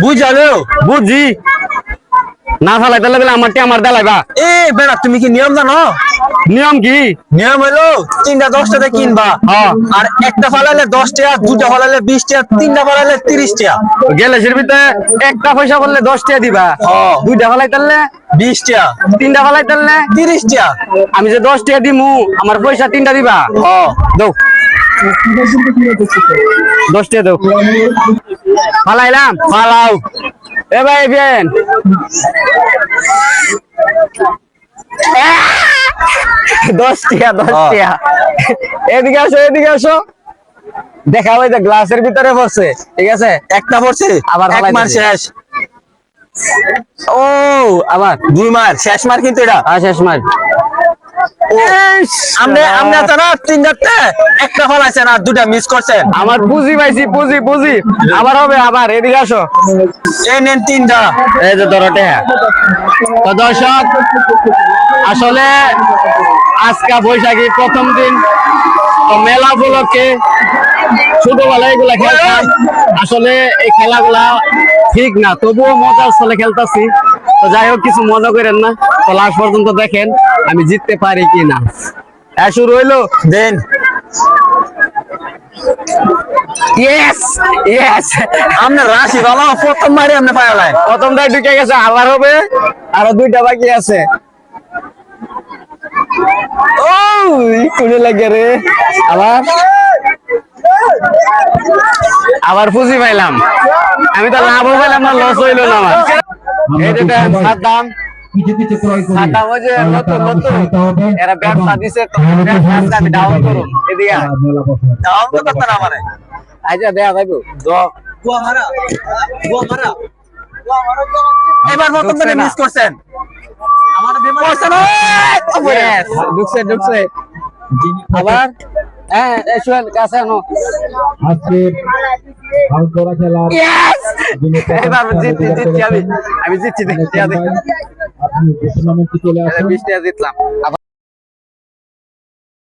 বুঝালো বুঝি না ফালাইতে লাগলে আমার দেলাইবা। এ বেড়া তুমি কি নিয়ম জানো? নিয়ম কি? নিয়ম হলো 3টা 10টাতে কিনবা, আর একটা ফালাইলে 10 টাকা, 2টা ফালাইলে 20 টাকা, 3টা ফালাইলে 30 টাকা। গ্যালাসের ভিতরে একটা পয়সা করলে 10 টাকা দিবা, 2টা ফালাইতে 20 টাকা, 3টা ফালাইতে 30 টাকা। আমি যে 10 টাকা দিমু আমার পয়সা 3টা দিবা। দাও 10 টাকা দাও। ফালাইলাম, ফালাও। এ ভাই বেন 10 টাকা 10 টাকা। এদিকে আসো। দেখা হয় যে গ্লাসের ভিতরে পড়ছে, ঠিক আছে? একটা পড়ছে, আবার এক মার শেষ। ও আবার 2 মার শেষ মার কিন্তু এটা। শেষ মার। আমরা তো না 3টাতে একটা ফালাইছেন আর 2টা মিস করছেন। আমার পুঁজি পাইছি, পুঁজি আবার হবে। আবার এদিকে আসো। এই নেন 3টা। এই যে ধরো টাকা। তো দর্শক, আসলে আজকে বৈশাখী প্রথম দিন, তো মেলা উপলক্ষে ছোটবেলায় এগুলা খেলতাম। আসলে এই খেলাগুলা ঠিক না, তবুও মজার ছলে খেলতেছি। তো যাই হোক, কিছু মজা করেন না। তো লাস্ট পর্যন্ত দেখেন আমি জিততে পারি কিনা। শুরু হইলো, দেন। ইয়েস আমরা রাশি ভালো, প্রথম মারি আমরা পাইলাই। প্রথমটাই ঢুকে গেছে, আবার হবে। আরো 2টা বাকি আছে। ও কুড়ি লাগে রে। আবার পুঁজি পাইলাম। আমি তো লাভও পাইলাম না, লস হইলো না আমার। এই যে সাদ্দাম, সাদ্দাম ওই যে নতুন এরা ব্যবসা দিছে, তো ব্যবসা আমি ডাউন করুন। এদিকে ডাউন তো করতে না মানে। আচ্ছা দেয়া যাইবো। এবার প্রথম থেকে মিস করছেন। ঢুকছে আবার। হ্যাঁ শুয়েন কাছে আনো। এবার জিতছি আমি জিতছি। 20 টাকা জিতলাম।